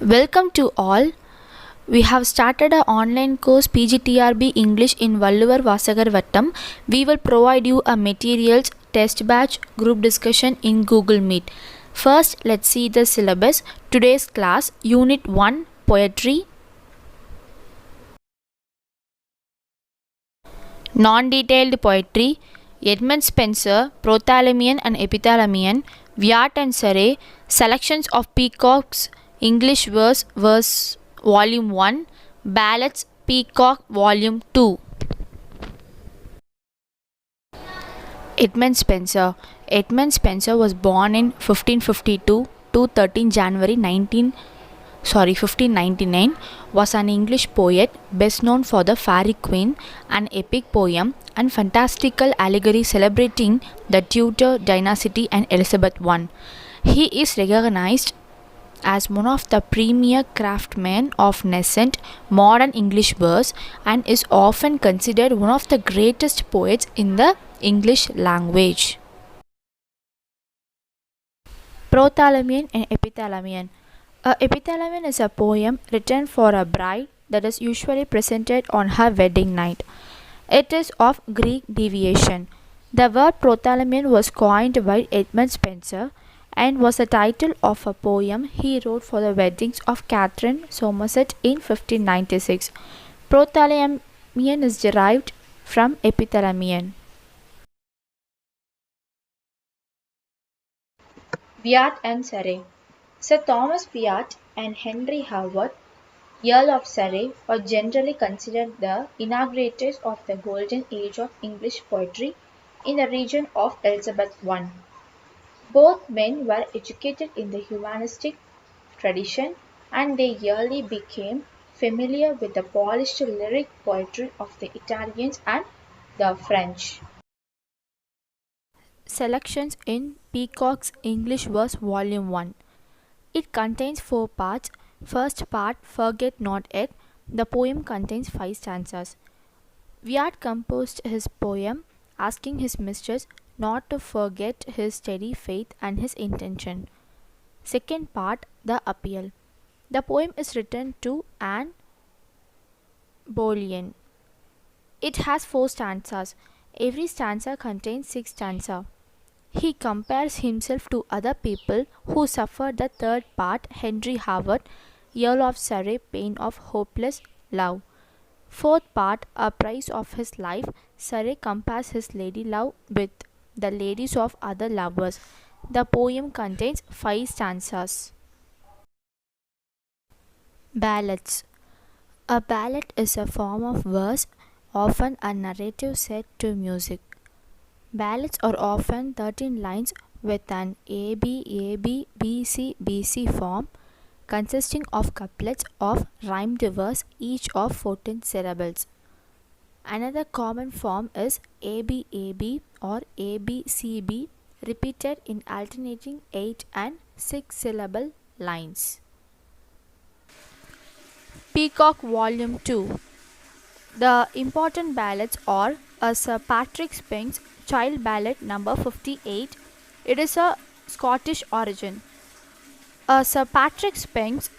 Welcome to all. We have started an online course PGTRB English in Valluvar Vasagar Vattam. We will provide you a materials, test batch, group discussion in Google Meet. First, let's see the syllabus. Today's class, Unit 1, Poetry. Non-detailed poetry. Edmund Spenser, Prothalamion and Epithalamion. Wyatt and Surrey, Selections of Peacock's English Verse Volume 1, Ballads Peacock Volume 2. Edmund Spenser. Edmund Spenser was born in 1552 to 13 January 1599, was an English poet best known for The Faerie Queene, an epic poem and fantastical allegory celebrating the Tudor dynasty and Elizabeth I. He is recognized as one of the premier craftsmen of nascent modern English verse and is often considered one of the greatest poets in the English language. Prothalamion and Epithalamion. A epithalamion is a poem written for a bride that is usually presented on her wedding night. It is of Greek deviation. The word prothalamion was coined by Edmund Spenser and was the title of a poem he wrote for the weddings of Catherine Somerset in 1596. Prothalamion is derived from epithalamion. Wyatt and Surrey. Sir Thomas Wyatt and Henry Howard, Earl of Surrey, were generally considered the inaugurators of the golden age of English poetry in the region of Elizabeth I. Both men were educated in the humanistic tradition and they early became familiar with the polished lyric poetry of the Italians and the French. Selections in Peacock's English Verse Volume 1. It contains 4 parts. First part, Forget Not Yet. The poem contains 5 stanzas. Wyatt composed his poem asking his mistress not to forget his steady faith and his intention. Second part, The Appeal. The poem is written to Anne Boleyn. It has 4 stanzas. Every stanza contains 6 stanzas. He compares himself to other people who suffered. The third part, Henry Howard, Earl of Surrey, pain of hopeless love. Fourth part, A Price of His Life, Surrey compares his lady love with the ladies of other lovers. The poem contains 5 stanzas. Ballads. A ballad is a form of verse, often a narrative set to music. Ballads are often 13 lines with an AB, BC, BC form consisting of couplets of rhymed verse each of 14 syllables. Another common form is ABAB or ABCB repeated in alternating 8 and 6 syllable lines. Peacock Volume 2. The important ballads are a Sir Patrick Spens Child Ballad number 58. It is a Scottish origin. A Sir Patrick Spens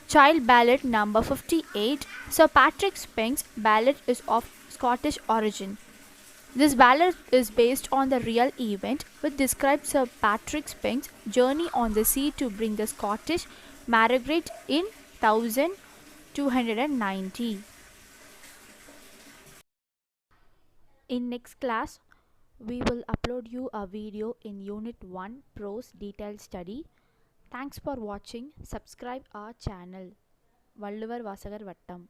Child Ballad number 58. Sir Patrick Spens ballad is of Scottish origin. This ballad is based on the real event which describes Sir Patrick Spens' journey on the sea to bring the Scottish Margaret in 1290. In next class, we will upload you a video in Unit 1 Prose Detailed Study. Thanks for watching. Subscribe our channel. Valluvar Vasagar Vattam.